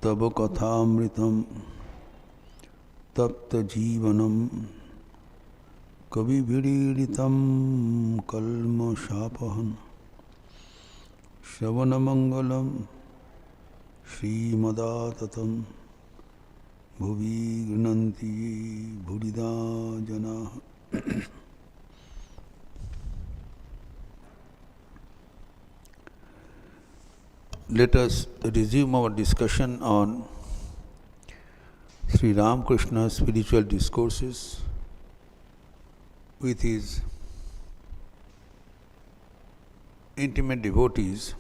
तव कथामृतं तप्त जीवनं कविभिरीडितं कल्मषापहं श्रवणमंगलं श्रीमदाततं भुवि गृह्णन्ति भूरिदा जनाः। Let us resume our discussion on Sri Ramakrishna's spiritual discourses with his intimate devotees.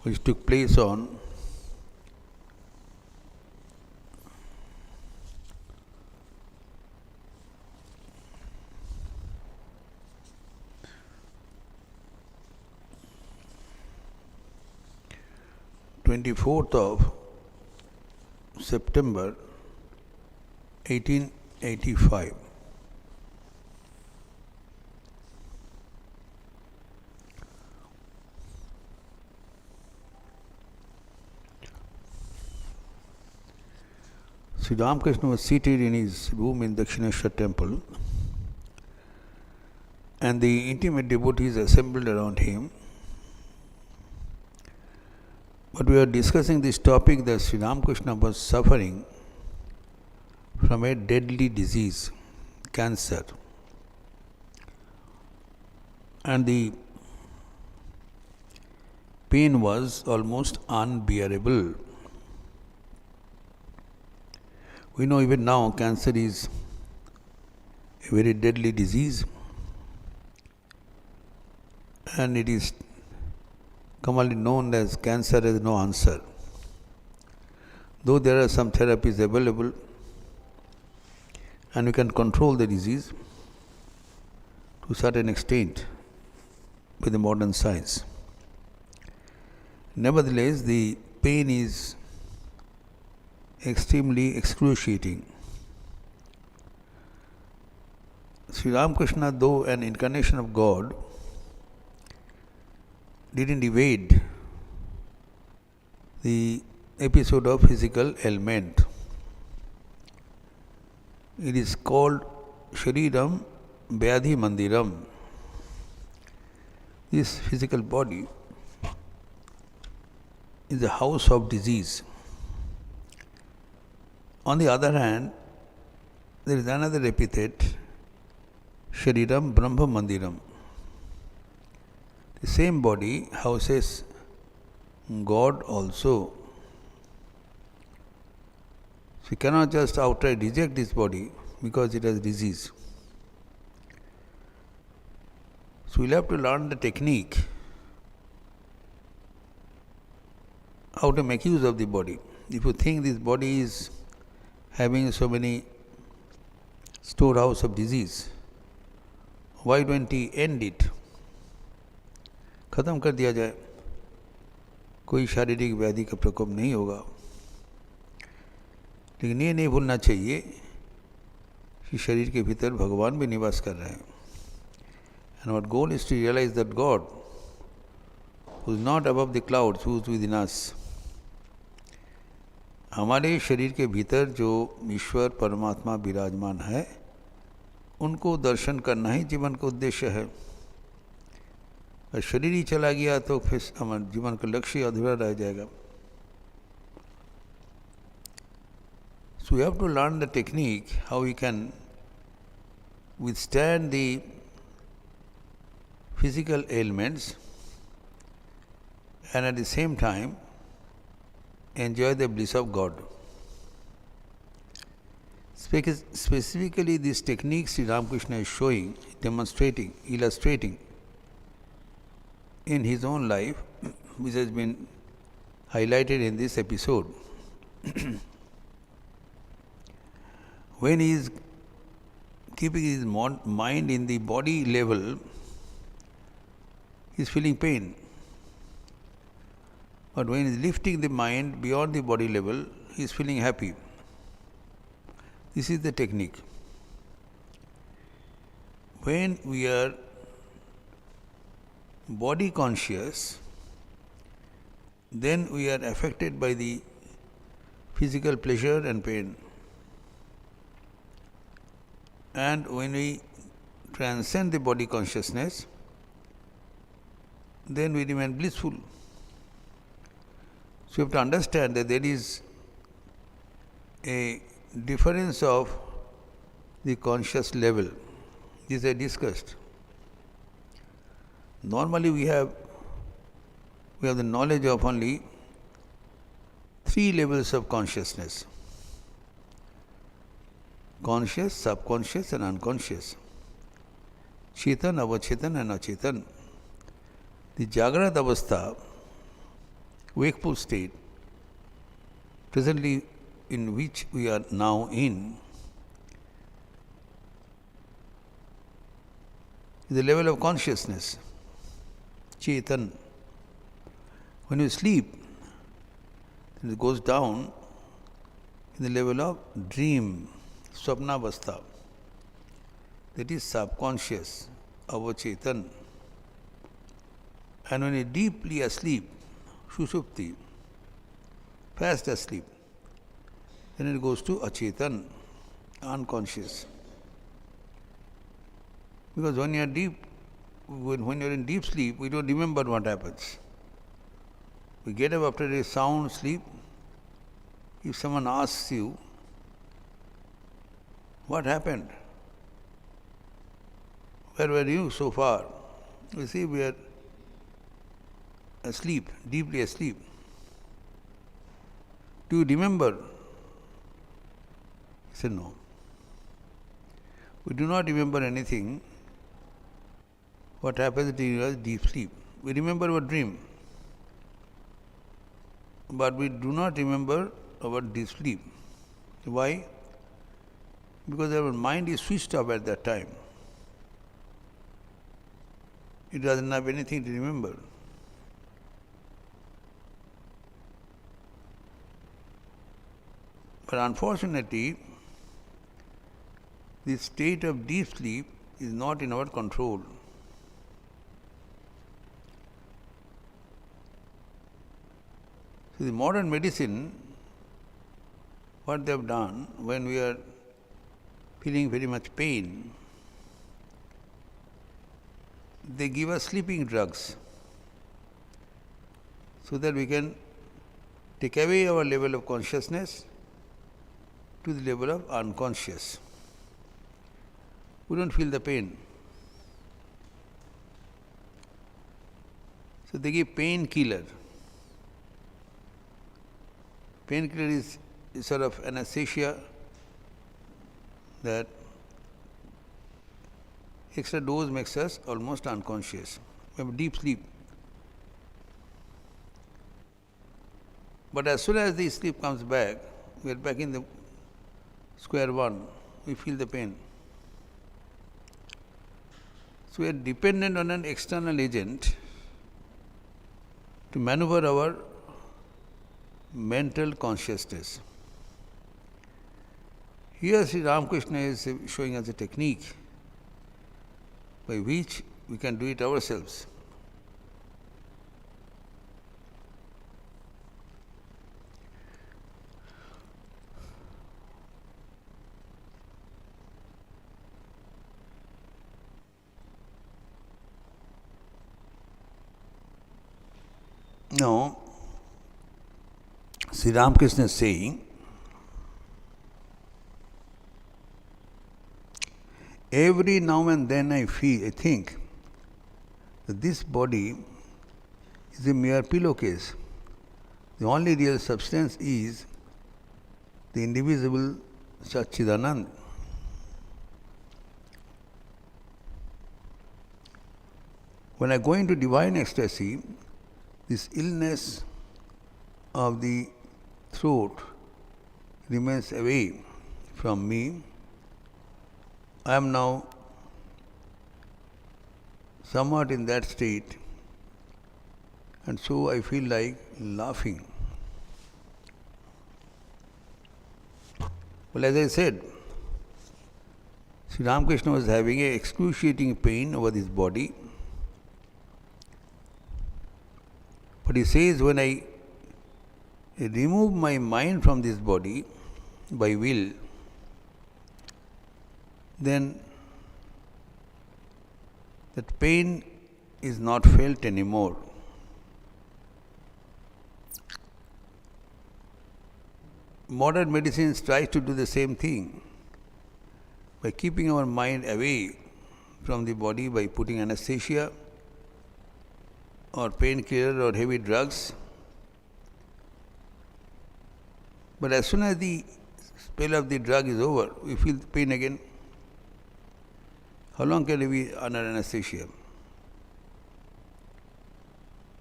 Which took place on 24th of September 1885. Sri Ramakrishna was seated in his room in Dakshineshwar temple, and the intimate devotees assembled around him. But we are discussing this topic that Sri Ramakrishna was suffering from a deadly disease, cancer. And the pain was almost unbearable. We know even now cancer is a very deadly disease, and it is commonly known as cancer has no answer. Though there are some therapies available and we can control the disease to a certain extent with the modern science. Nevertheless, the pain is extremely excruciating. Sri Ramakrishna, though an incarnation of God, didn't evade the episode of physical ailment. It is called Shariram Vyadhi Mandiram. This physical body is a house of disease. On the other hand, there is another epithet, Shariram Brahma Mandiram. The same body houses God also. So you cannot just outright reject this body because it has disease. So we'll have to learn the technique how to make use of the body. If you think this body is having so many storehouse of disease, why don't we end it? ख़त्म कर दिया जाए, कोई शारीरिक व्याधि का प्रकोप नहीं होगा। लेकिन ये नहीं भूलना चाहिए कि शरीर के भीतर भगवान भी निवास कर रहे हैं। And our goal is to realize that God, who is not above the clouds, who is within us, हमारे शरीर के भीतर जो ईश्वर परमात्मा विराजमान है, उनको दर्शन करना ही जीवन का उद्देश्य है। और शरीर ही चला गया तो फिर हमारे जीवन का लक्ष्य अधूरा रह जाएगा। So we have to learn the technique how we can withstand the physical ailments and at the same time enjoy the bliss of God. Specifically, this technique Sri Ramakrishna is showing, demonstrating, illustrating in his own life, which has been highlighted in this episode. When he is keeping his mind in the body level, he is feeling pain. But when he is lifting the mind beyond the body level, he is feeling happy. This is the technique. When we are body conscious, then we are affected by the physical pleasure and pain. And when we transcend the body consciousness, then we remain blissful. So you have to understand that there is a difference of the conscious level. This I discussed. Normally we have the knowledge of only 3 levels of consciousness: conscious, subconscious and unconscious. Chetan, avachetan and achetan. The Jagrat Avastha, wakeful state, presently in which we are now in, is the level of consciousness, Chetan. When you sleep, it goes down in the level of dream, Swapnavastha. That is subconscious, avachetan. And when you are deeply asleep, Sushupti, fast asleep, then it goes to achetan, unconscious. Because when you are in deep sleep, we don't remember what happens. We get up after a sound sleep. If someone asks you, what happened? Where were you so far? You see, we are asleep, deeply asleep. Do you remember? He said, no. We do not remember anything. What happens in deep sleep? We remember our dream, but we do not remember our deep sleep. Why? Because our mind is switched off at that time. It doesn't have anything to remember. But unfortunately, this state of deep sleep is not in our control. So the modern medicine, what they have done, when we are feeling very much pain, they give us sleeping drugs so that we can take away our level of consciousness to the level of unconscious. We don't feel the pain. So they give painkiller. Painkiller is sort of anesthesia that extra dose makes us almost unconscious. We have deep sleep. But as soon as the sleep comes back, we are back in the square one. We feel the pain. So we are dependent on an external agent to maneuver our mental consciousness. Here Sri Ramakrishna is showing us a technique by which we can do it ourselves. Now, Sri Ramakrishna is saying, every now and then I think that this body is a mere pillowcase. The only real substance is the indivisible Satchidanand. When I go into divine ecstasy, this illness of the throat remains away from me. I am now somewhat in that state, and so I feel like laughing. Well, as I said, Sri Ramakrishna was having a excruciating pain over his body. But he says, when I remove my mind from this body by will, then that pain is not felt anymore. Modern medicine tries to do the same thing by keeping our mind away from the body by putting anesthesia or painkiller or heavy drugs. But as soon as the spell of the drug is over, we feel the pain again. How long can we be under anesthesia?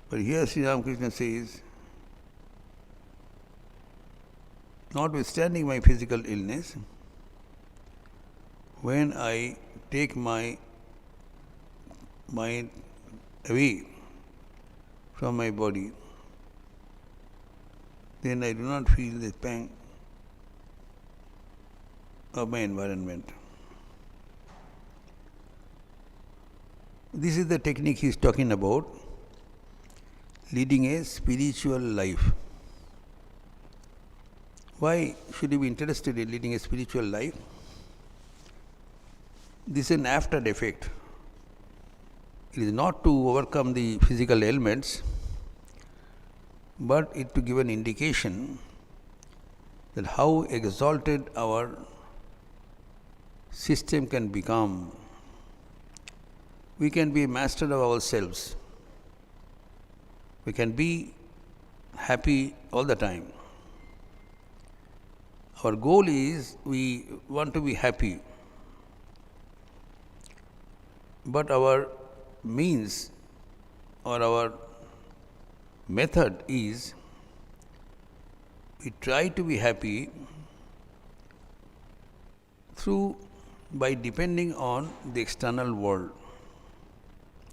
But here Sri Ramakrishna says, notwithstanding my physical illness, when I take my mind away from my body, then I do not feel the pang of my environment. This is the technique he is talking about, leading a spiritual life. Why should you be interested in leading a spiritual life? This is an after effect. It is not to overcome the physical ailments, but it to give an indication that how exalted our system can become. We can be a master of ourselves. We can be happy all the time. Our goal is we want to be happy, but our means or our method is we try to be happy by depending on the external world.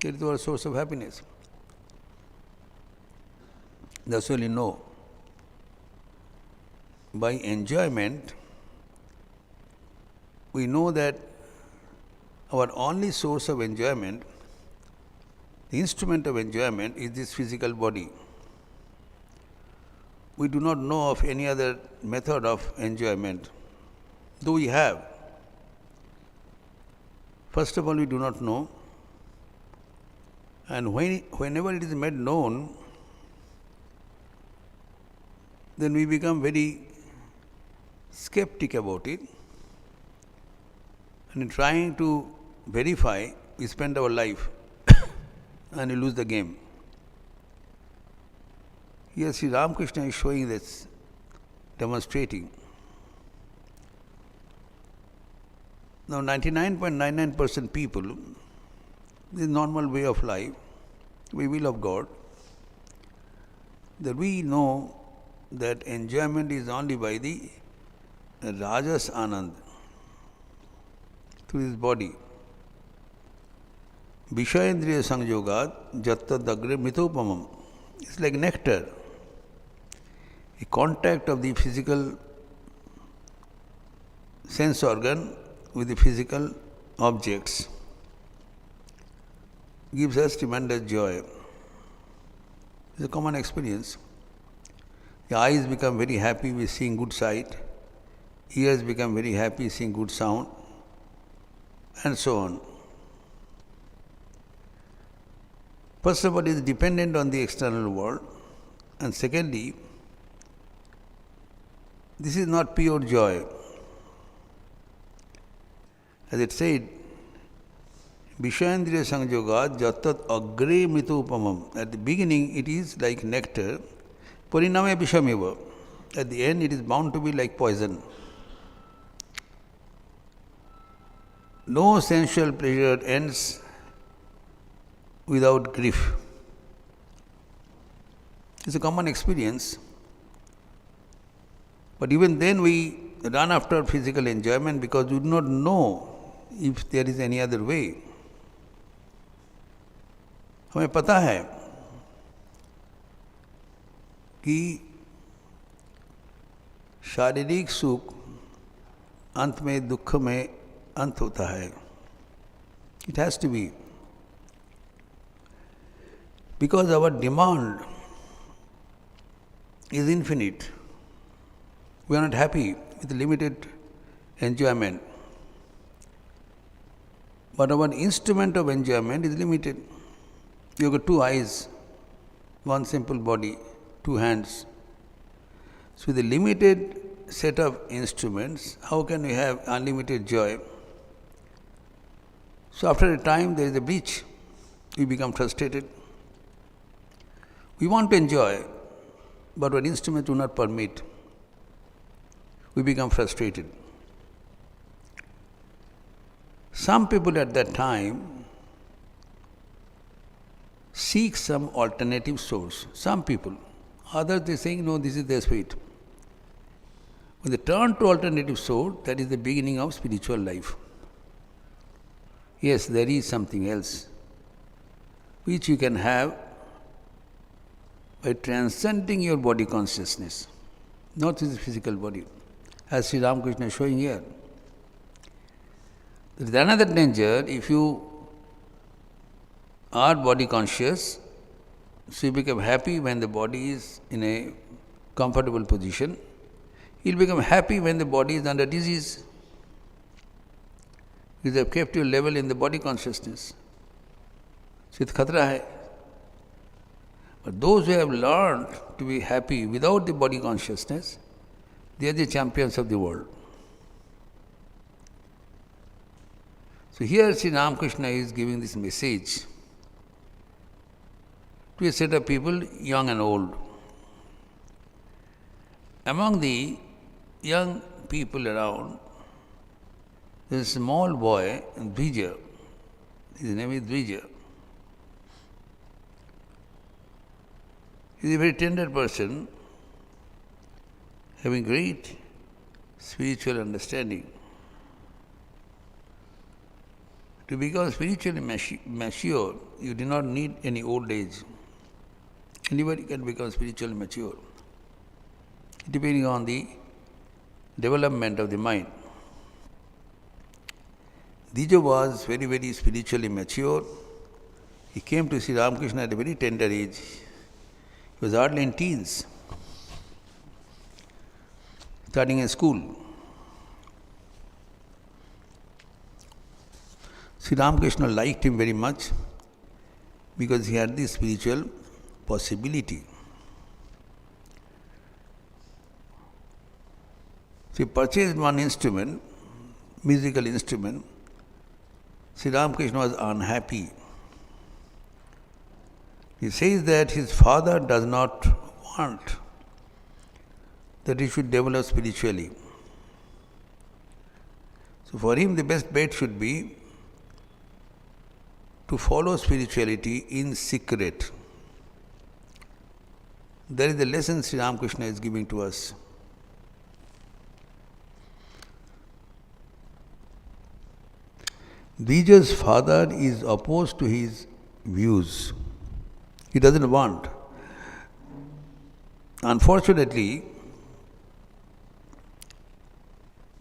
That is our source of happiness. That's all you know. By enjoyment, we know that our only source of enjoyment, the instrument of enjoyment, is this physical body. We do not know of any other method of enjoyment, though we have. First of all, we do not know, and whenever it is made known, then we become very skeptic about it, and in trying to verify, we spend our life and we lose the game. Here Sri Ramakrishna is showing this, demonstrating. Now 99.99% people, this normal way of life, we will of God, that we know that enjoyment is only by the Rajas Anand, through his body. Vishayendriya Sanjogat Jattad Agre Mitopamam. It's like nectar. A contact of the physical sense organ with the physical objects gives us tremendous joy. It's a common experience. The eyes become very happy with seeing good sight, ears become very happy seeing good sound, and so on. First of all, it is dependent on the external world, and secondly, this is not pure joy. As it said, Vishayendriya Sanjogat Jattat Agre Mitopamam. At the beginning, it is like nectar. Pariname Vishameva. At the end, it is bound to be like poison. No sensual pleasure ends without grief. It's a common experience. But even then, we run after physical enjoyment because we do not know if there is any other way. हमें पता है कि शारीरिक सुख अंत में दुख में अंत होता है. It has to be. Because our demand is infinite. We are not happy with limited enjoyment. But our instrument of enjoyment is limited. You have got 2 eyes, 1 simple body, 2 hands. So with a limited set of instruments, how can we have unlimited joy? So after a time there is a breach. We become frustrated. We want to enjoy, but our instruments do not permit. We become frustrated. Some people at that time seek some alternative source. Some people. Others they saying, no, this is their sweet. When they turn to alternative source, that is the beginning of spiritual life. Yes, there is something else which you can have by transcending your body consciousness, not this physical body, as Sri Ramakrishna is showing here. There is another danger if you are body conscious, so you become happy when the body is in a comfortable position. You will become happy when the body is under disease. You have kept your level in the body consciousness. So it's khatra hai. But those who have learned to be happy without the body consciousness, they are the champions of the world. So here Sri Ramakrishna is giving this message to a set of people, young and old. Among the young people around, there is a small boy, Dvija. His name is Dvija. He is a very tender person, having great spiritual understanding. To become spiritually mature, you do not need any old age. Anybody can become spiritually mature, depending on the development of the mind. Dvija was very, very spiritually mature. He came to Sri Ramakrishna at a very tender age. He was hardly in teens, starting in school. Sri Ramakrishna liked him very much because he had this spiritual possibility. So he purchased one instrument, musical instrument. Sri Ramakrishna was unhappy. He says that his father does not want that he should develop spiritually. So for him the best bet should be to follow spirituality in secret. That is the lesson Sri Ramakrishna is giving to us. Dvija's father is opposed to his views. He doesn't want. Unfortunately,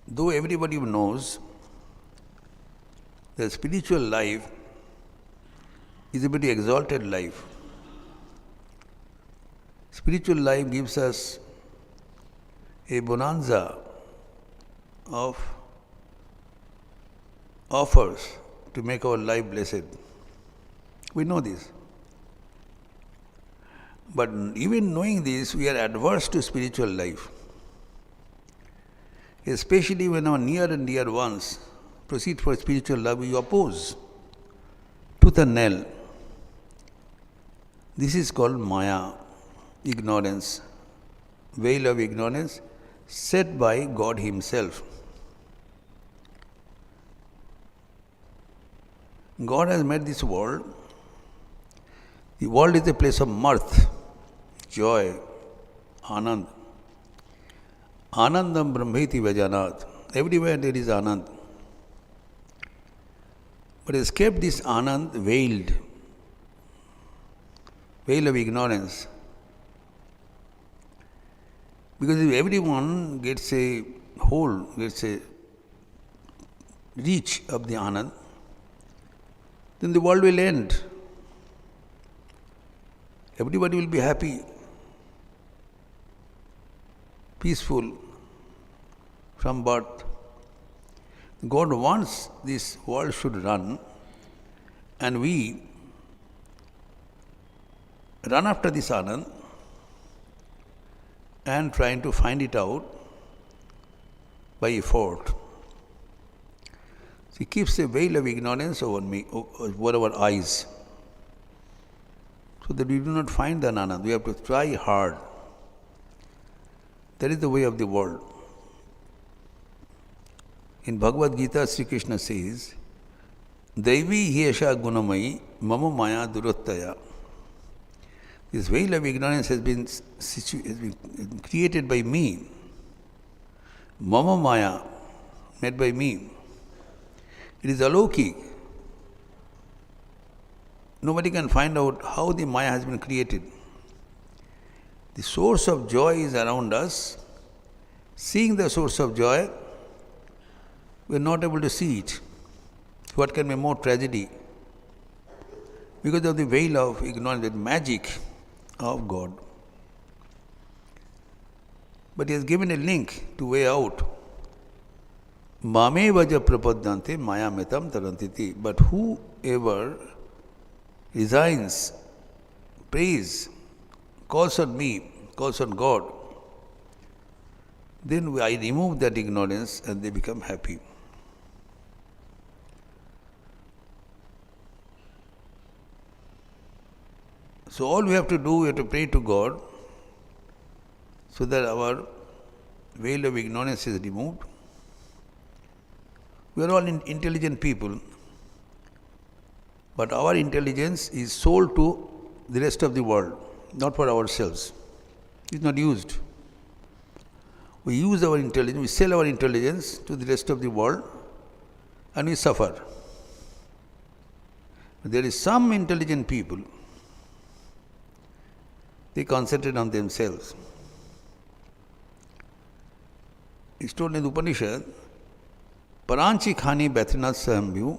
though everybody knows that spiritual life is a very exalted life. Spiritual life gives us a bonanza of offers to make our life blessed. We know this. But even knowing this, we are adverse to spiritual life. Especially when our near and dear ones proceed for spiritual love, we oppose tooth and nail. This is called Maya, ignorance, veil of ignorance set by God Himself. God has made this world. The world is a place of mirth, joy, anand. Anandam brahmeti vajanat. Everywhere there is anand. But has kept this anand veiled, veil of ignorance. Because if everyone gets a hold, gets a reach of the Anand, then the world will end. Everybody will be happy, peaceful from birth. God wants this world should run, and we run after this Anand and trying to find it out by effort. He keeps a veil of ignorance over our eyes, so that we do not find the Anand. We have to try hard. That is the way of the world. In Bhagavad Gita, Sri Krishna says, Daivi Hiesha Gunamai Mama Maya Durottaya. This veil of ignorance has been created by me. Mama Maya, made by me. It is alokik. Nobody can find out how the Maya has been created. The source of joy is around us. Seeing the source of joy, we are not able to see it. What can be more tragedy? Because of the veil of ignorance, the magic of God. But He has given a link to way out. Mame vaja prapadyante maya metam tarantiti. But whoever resigns, prays, calls on me, calls on God, then I remove that ignorance and they become happy. So all we have to do, we have to pray to God so that our veil of ignorance is removed. We are all intelligent people, but our intelligence is sold to the rest of the world, not for ourselves. It is not used. We use our intelligence, we sell our intelligence to the rest of the world, and we suffer. But there is some intelligent people, they concentrate on themselves. It's told in the Upanishad, Paranchi khani bethinat sambhyu,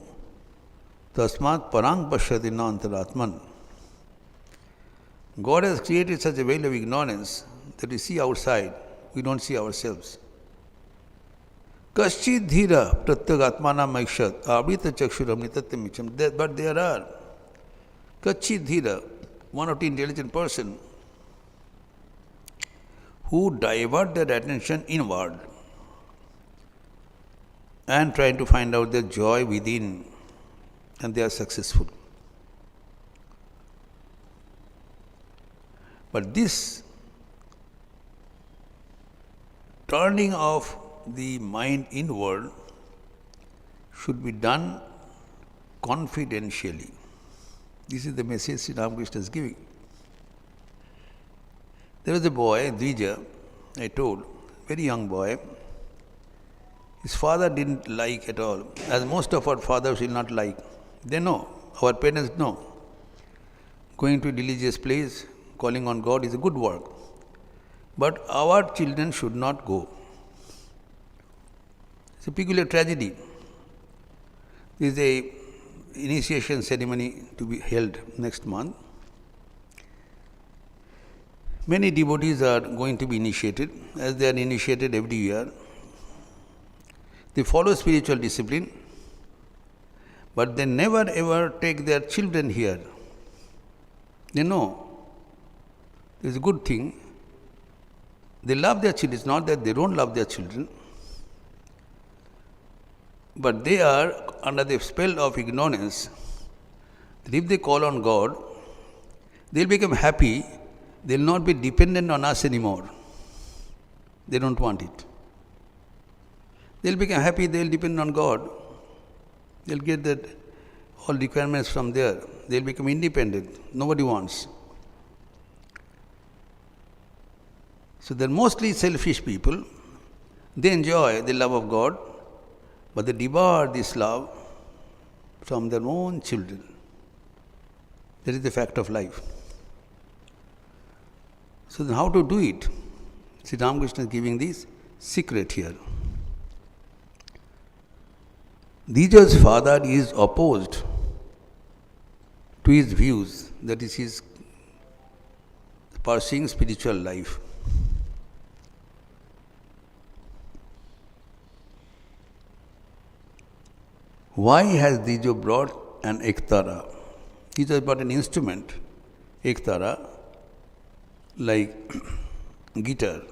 tasmat parang pashyati na antaratman. God has created such a veil of ignorance that we see outside, we don't see ourselves. Kaschid dhira pratyagatmana maikshat avrita chakshuram nitatyamicham. But there are Kaschid dhira, one of the intelligent person, who divert their attention inward and trying to find out their joy within, and they are successful. But this turning of the mind inward should be done confidentially. This is the message Sri Ramakrishna is giving. There was a boy, Dvija, I told, very young boy. His father didn't like at all, as most of our fathers will not like. They know, our parents know. Going to a religious place, calling on God is a good work. But our children should not go. It's a peculiar tragedy. There is a initiation ceremony to be held next month. Many devotees are going to be initiated, as they are initiated every year. They follow spiritual discipline, but they never ever take their children here. They know it's a good thing. They love their children. It's not that they don't love their children, but they are under the spell of ignorance. That if they call on God, they'll become happy. They'll not be dependent on us anymore. They don't want it. They'll become happy, they'll depend on God. They'll get that all requirements from there. They'll become independent. Nobody wants. So they're mostly selfish people. They enjoy the love of God, but they devour this love from their own children. That is the fact of life. So then how to do it? Sri Ramakrishna is giving this secret here. Dija's father is opposed to his views, that is, his pursuing spiritual life. Why has Dijo brought an ektara? Dijo has brought an instrument, ektara, like guitar.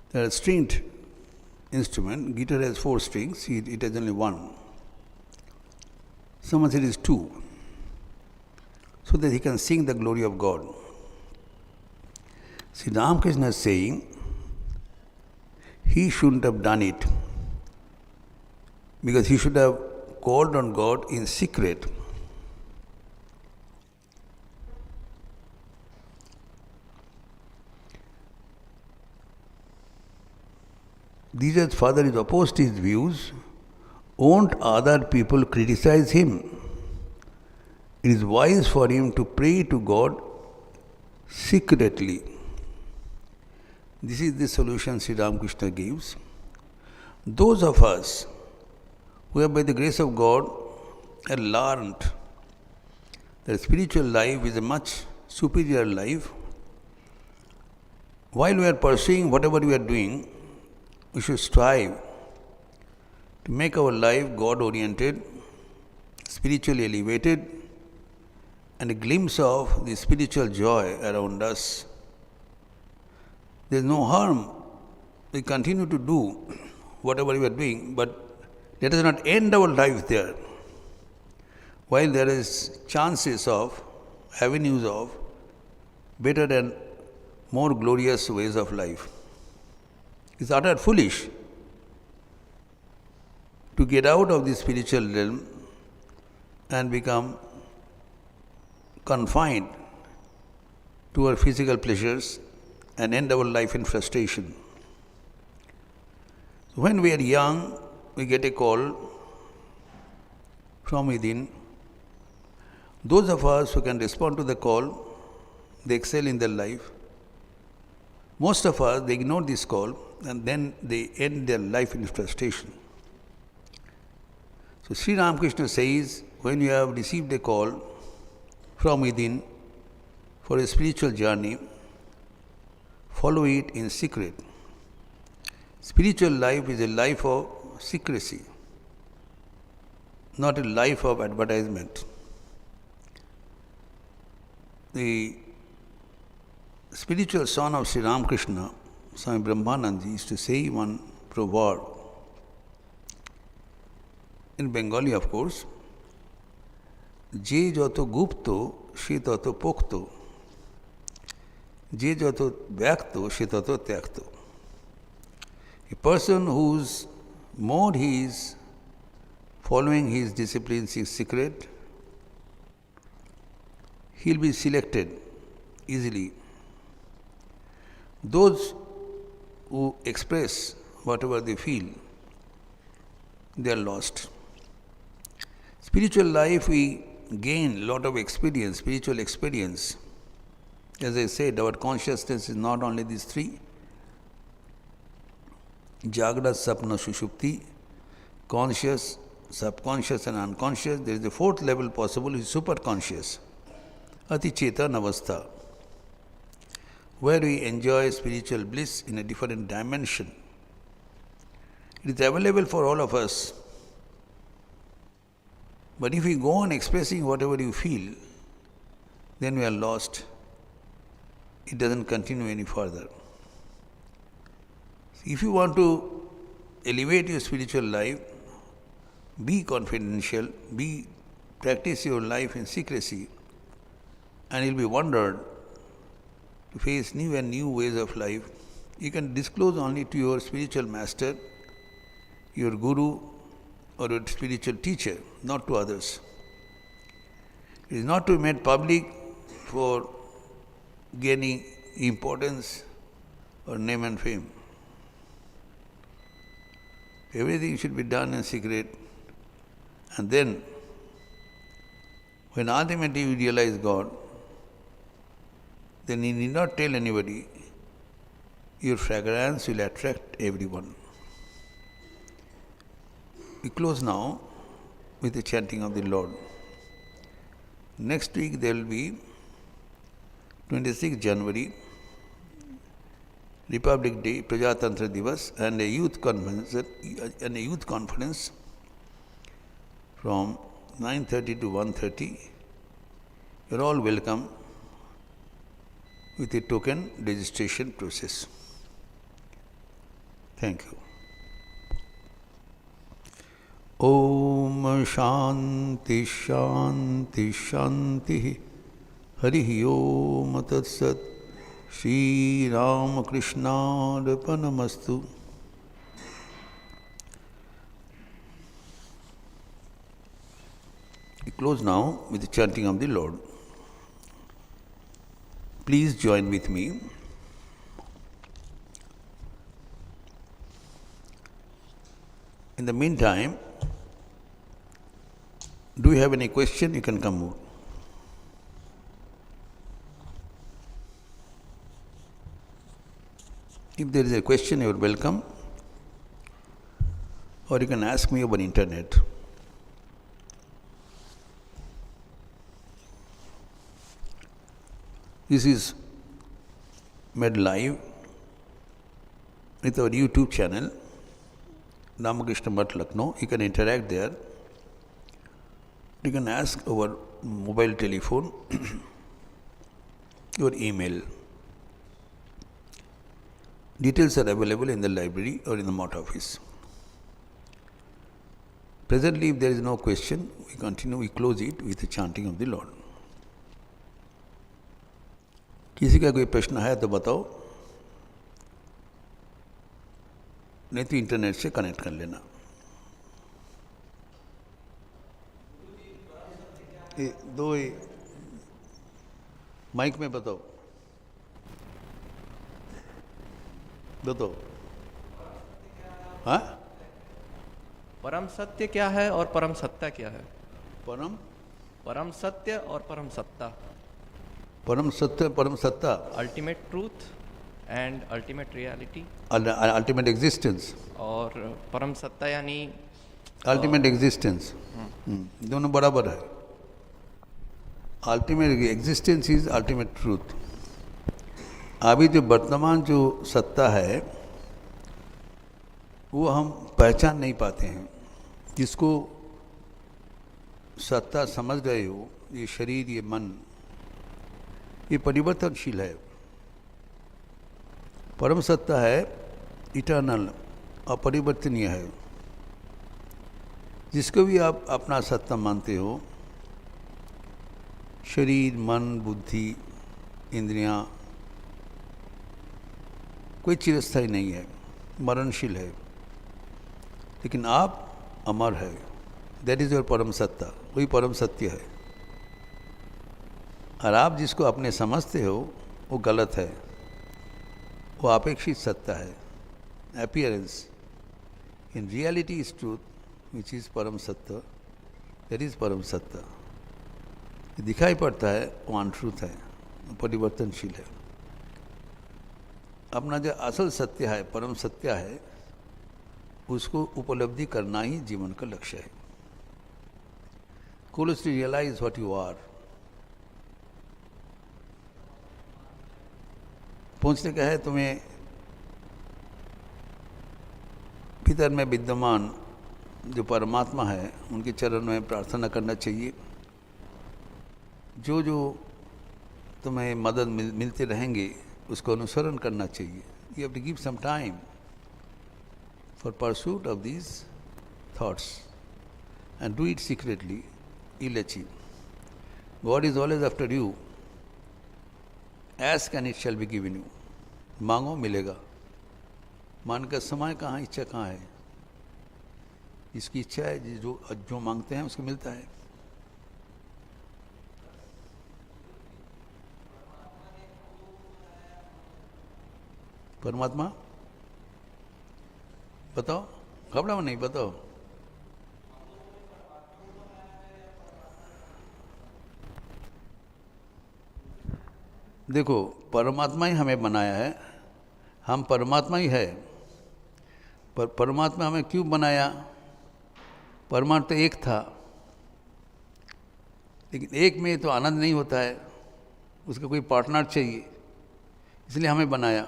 There are stringed instrument. Guitar has 4 strings, it has only 1. Someone said it is 2, so that he can sing the glory of God. See, Ramakrishna is saying he shouldn't have done it, because he should have called on God in secret. Dija's father is opposed to his views. Won't other people criticize him? It is wise for him to pray to God secretly. This is the solution Sri Ramakrishna gives. Those of us who have by the grace of God have learned that spiritual life is a much superior life, while we are pursuing whatever we are doing, we should strive to make our life God-oriented, spiritually elevated, and a glimpse of the spiritual joy around us. There is no harm. We continue to do whatever we are doing, but let us not end our life there. While there is chances of, avenues of, better and more glorious ways of life. It's utter foolish to get out of the spiritual realm and become confined to our physical pleasures and end our life in frustration. When we are young, we get a call from within. Those of us who can respond to the call, they excel in their life. Most of us, they ignore this call and then they end their life in frustration. So Sri Ramakrishna says, when you have received a call from within for a spiritual journey, follow it in secret. Spiritual life is a life of secrecy, not a life of advertisement. The spiritual son of Sri Ramakrishna, Swami Brahmanandaji, used to say one proverb, in Bengali of course, Je joto gupto, she toto pokto, Je joto vyakto, she toto tyakto. A person whose more he is following his disciplines in secret, he will be selected easily. Those who express whatever they feel, they are lost. Spiritual life, we gain a lot of experience, spiritual experience. As I said, our consciousness is not only these 3, Jagrat, Sapna, Sushupti, conscious, subconscious and unconscious. There is a 4th level possible, which is superconscious, Ati Chetan Avastha, where we enjoy spiritual bliss in a different dimension. It is available for all of us. But if we go on expressing whatever you feel, then we are lost. It doesn't continue any further. If you want to elevate your spiritual life, be confidential, practice your life in secrecy, and you'll be wondered to face new and new ways of life. You can disclose only to your spiritual master, your guru, or your spiritual teacher, not to others. It is not to be made public for gaining importance or name and fame. Everything should be done in secret, and then when ultimately you realize God, then you need not tell anybody. Your fragrance will attract everyone. we close now with the chanting of the Lord. Next week there will be 26 January, Republic Day, Prajatantra Divas, and a youth conference from 9:30 to 1:30. You're all welcome with a token registration process. Thank you. Om Shanti Shanti Shanti Harihi Om Tat Sat Shri Ramakrishna Arpanamastu. We close now with the chanting of the Lord. Please join with me. In the meantime, do you have any question? You can come over. If there is a question, you are welcome. Or you can ask me over internet. This is made live with our YouTube channel, Ramakrishna Lucknow. You can interact there. You can ask over mobile telephone, your email. Details are available in the library or in the Mott office. Presently, if there is no question, we continue, we close it with the chanting of the Lord. किसी का कोई प्रश्न है तो बताओ, नहीं तो internet से कनेक्ट कर लेना. दो माइक में बताओ. हाँ? परम सत्य क्या है और परम सत्ता क्या है? परम सत्य और परम सत्ता. परम सत्य, परम सत्ता. Ultimate truth and ultimate reality. Ultimate existence. और परम सत्ता यानी अल्टीमेट एग्जिस्टेंस. दोनों बराबर है. Ultimate existence is ultimate truth. अभी जो वर्तमान जो सत्ता है वो हम पहचान नहीं पाते हैं. जिसको सत्ता समझ रहे हो, ये शरीर, ये मन, ये परिवर्तनशील है. परम सत्ता है इटर्नल, अपरिवर्तनीय है. जिसको भी आप अपना सत्ता मानते हो, शरीर, मन, बुद्धि, इंद्रियां, कोई चिरस्थायी नहीं है, मरणशील है. लेकिन आप अमर है. दैट इज योर परम सत्ता. वही परम सत्य है. और आप जिसको अपने समझते हो वो गलत है. वो अपेक्षित सत्ता है, appearance. In reality is truth which is परम सत्य. दैट इज परम सत्ता. दिखाई पड़ता है वो अनट्रूथ है, परिवर्तनशील है. अपना जो असल सत्य है, परम सत्य है, उसको उपलब्धि करना ही जीवन का लक्ष्य है. Closely realize what you are. पूछने का है तुम्हें भीतर में विद्यमान जो परमात्मा है उनके चरण में प्रार्थना करना चाहिए. जो जो तुम्हें मदद मिलते रहेंगे उसको अनुसरण करना चाहिए. You have to give some time for pursuit of these thoughts and do it secretly. You'll achieve. God is always after you. Ask and it shall be given you. मांगो मिलेगा. मान का समय कहाँ, इच्छा कहाँ है. जिसकी इच्छा है, जो मांगते हैं उसको मिलता है. परमात्मा बताओ, घबराओ नहीं, बताओ. देखो, परमात्मा ही हमें बनाया है. हम परमात्मा ही है. पर परमात्मा हमें क्यों बनाया? परमाणु तो एक था, लेकिन एक में तो आनंद नहीं होता है, उसका कोई पार्टनर चाहिए, इसलिए हमें बनाया।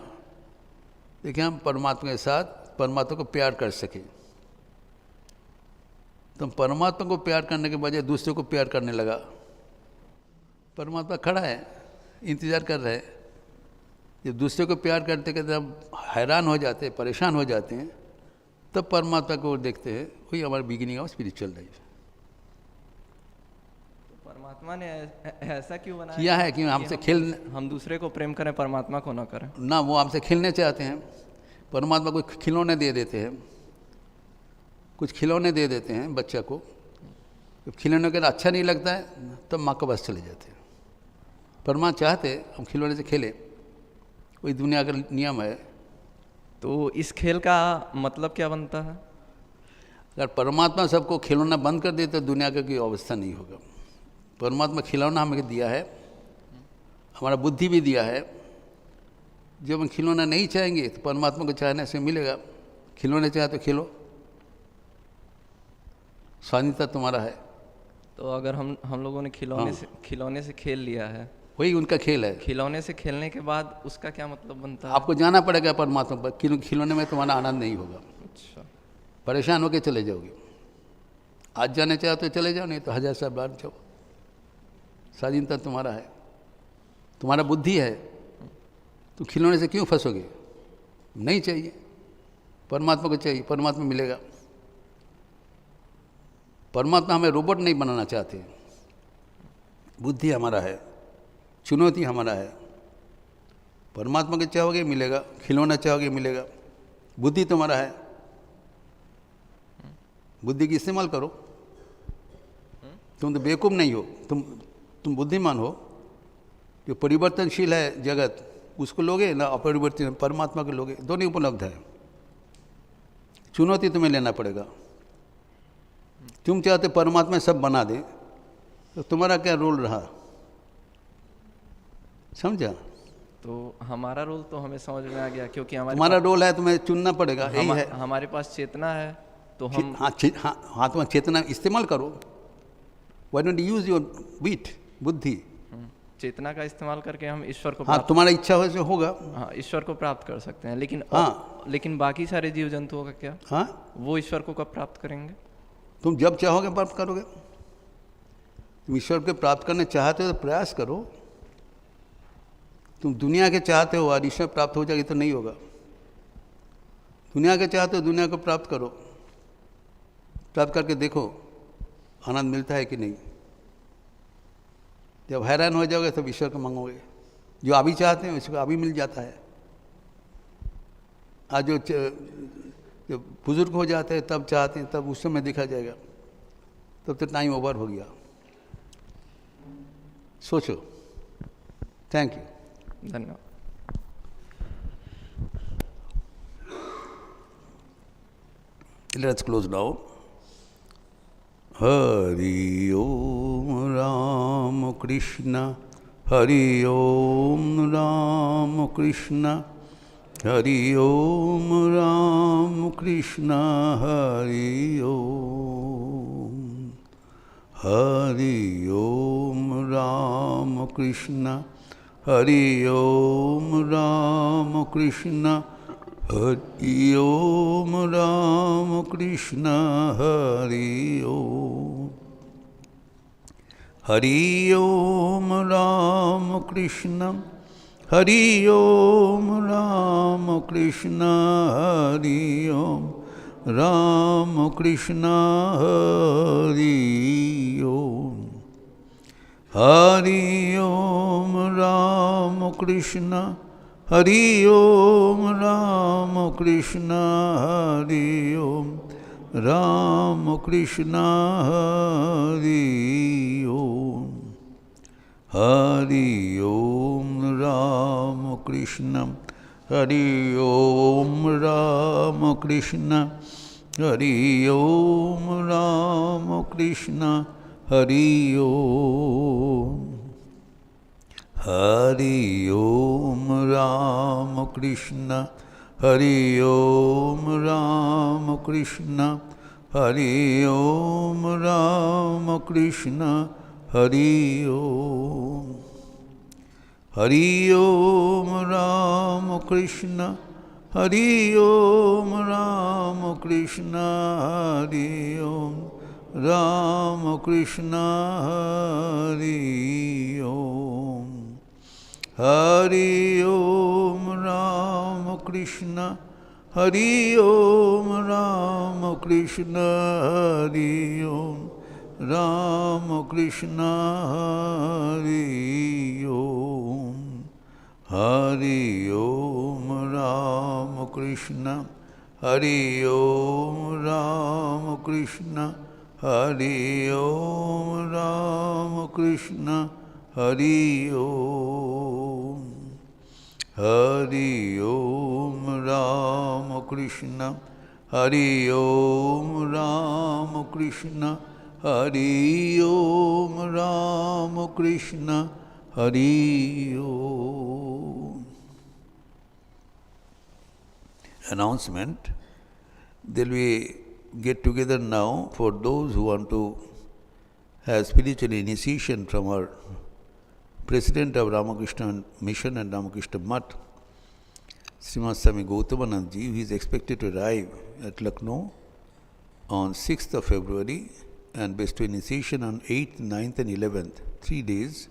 देखिए हम परमात्मा के साथ परमात्मा को प्यार कर सके। तो परमात्मा को प्यार करने के बजाय दूसरे को प्यार करने लगा। परमात्मा खड़ा है, इंतज़ार कर रहे हैं। जब दूसरे को प्यार करते करते हम हैरान हो जाते हैं, परेशान हो जाते हैं, तब परमात्मा को देखते हैं। वही हमारा बिगिनिंग ऑफ स्पिरिचुअल लाइफ। परमात्मा ने ऐसा क्यों बनाया किया है कि हमसे हम दूसरे को प्रेम करें, परमात्मा को ना करें? ना, वो हमसे खेलने चाहते हैं। परमात्मा को खिलौने दे देते हैं, कुछ खिलौने दे देते हैं बच्चा को। जब खिलौने के अच्छा नहीं लगता है तब माँ के पास चले जाते हैं। परमात्मा चाहते हम खिलौने से खेलें, वही दुनिया का नियम है। तो इस खेल का मतलब क्या बनता है? अगर परमात्मा सबको खिलौना बंद कर दे तो दुनिया का कोई अवस्था नहीं होगा। परमात्मा खिलौना हमें दिया है, हमारा बुद्धि भी दिया है। जब हम खिलौना नहीं चाहेंगे तो परमात्मा को चाहने से मिलेगा। खिलौने चाहे तो खेलो, स्वाधीनता तुम्हारा है। तो अगर हम लोगों ने खिलौने से खेल लिया है, वही उनका खेल है। खिलौने से खेलने के बाद उसका क्या मतलब बनता है? आपको जाना पड़ेगा परमात्मा पर। खिलौने में तुम्हारा आनंद नहीं होगा। अच्छा, परेशान होकर चले जाओगे। आज जाने चाहो तो चले जाओ, नहीं तो 1000 साल बाद जाओ। स्वाधीनता तुम्हारा है, तुम्हारा बुद्धि है। तो खिलौने से क्यों फंसोगे? नहीं चाहिए, परमात्मा को चाहिए, परमात्मा मिलेगा। परमात्मा हमें रोबोट नहीं बनाना चाहते। बुद्धि हमारा है, चुनौती हमारा है। परमात्मा के चाहोगे मिलेगा, खिलौना चाहोगे मिलेगा। बुद्धि तुम्हारा है, बुद्धि की इस्तेमाल करो। तुम तो बेवकूफ़ नहीं हो, तुम बुद्धिमान हो। जो परिवर्तनशील है जगत उसको लोगे ना, अपरिवर्तन परमात्मा को लोगे, दोनों उपलब्ध है। चुनौती तुम्हें लेना पड़ेगा। तुम चाहते परमात्मा सब बना दे तो तुम्हारा क्या रोल रहा? समझा? तो हमारा रोल तो हमें समझ में आ गया, क्योंकि हमारा रोल है, तुम्हें चुनना पड़ेगा। यही है, हमारे पास चेतना है तो हम हाँ तुम्हारा चेतना इस्तेमाल करो। व्हाई डोंट यूज योर बुद्धि? चेतना का इस्तेमाल करके हम ईश्वर को तुम्हारा इच्छा हो तो होगा। हाँ, ईश्वर को प्राप्त कर सकते हैं। लेकिन लेकिन बाकी सारे जीव जंतुओं का क्या? वो ईश्वर को कब प्राप्त करेंगे? तुम जब चाहोगे प्राप्त करोगे। तुम ईश्वर को प्राप्त करने चाहते हो तो प्रयास करो। तुम दुनिया के चाहते हो और ईश्वर प्राप्त हो जाएगी तो नहीं होगा। दुनिया के चाहते हो, दुनिया को प्राप्त करो। प्राप्त करके देखो आनंद मिलता है कि नहीं। जब हैरान हो जाओगे तब ईश्वर को मांगोगे। जो अभी चाहते हैं उसको अभी मिल जाता है। आज जो बुजुर्ग हो जाते हैं तब चाहते हैं, तब उस समय देखा जाएगा। तब तो टाइम ओवर हो गया। सोचो। थैंक यू, धन्यवाद। Let's close now. Hari Om Ram Krishna, Hari Om Ram Krishna, Hari Om Ram Krishna, Hari Om. Hari Om Ram Krishna, Hari Om Ram Krishna, Hari Om Ram Krishna, Hari Om. Hari Om Ram Krishna, Hari Om Ram Krishna, Hari Om Ram Krishna, Hari Om. Hari Om Ram Krishna, Hari Om Ram Krishna, Hari Om Ram Krishna, Hari Om. Hari Om Ram Krishna, Hari Om Ram Krishna, Hari Om Ram Krishna, Hari Om. Hari Om Ram Krishna, Hari Om Ram Krishna, Hari Om Ramakrishna Hari Om. Hari Om Ramakrishna Hari Om Ramakrishna Hari Om Ramakrishna Hari Om. Hari Om Ramakrishna Hari Om Ramakrishna Hari Om Ramakrishna Hari Om. Hari Om Ramakrishna Hari Om Ramakrishna Hari Om Ramakrishna Hari Om. Hari Om Ramakrishna Hari Om Ramakrishna Hari Om Ramakrishna Hari Om. Announcement. There will be get together now for those who want to have spiritual initiation from our President of Ramakrishna Mission and Ramakrishna Math, Srimad Swami Muktinathanandaji, he is expected to arrive at Lucknow on 6th of February and bestow initiation on 8th, 9th and 11th, 3 days.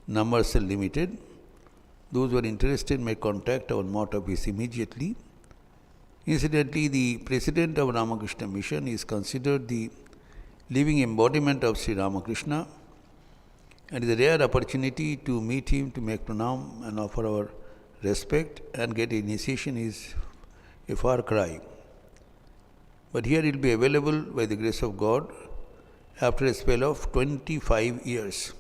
Numbers are limited. Those who are interested may contact our Math office immediately. Incidentally, the President of Ramakrishna Mission is considered the living embodiment of Sri Ramakrishna, and it is a rare opportunity to meet him, to make pranam and offer our respect and get initiation is a far cry. But here it will be available by the grace of God after a spell of 25 years.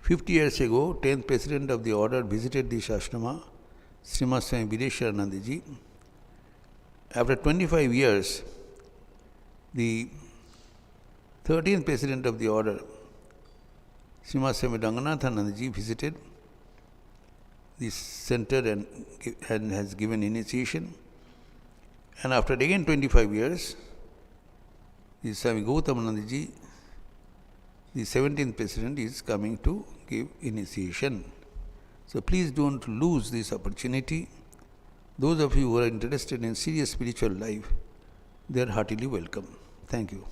50 years ago, 10th President of the Order visited this ashrama, Srimad Swami Muktinathanandaji. After 25 years, the 13th President of the Order, Swami Muktinathanandaji, visited this center and has given initiation. And after again 25 years, the Swami Muktinathanandaji, the 17th President, is coming to give initiation. So please don't lose this opportunity. Those of you who are interested in serious spiritual life, they are heartily welcome. Thank you.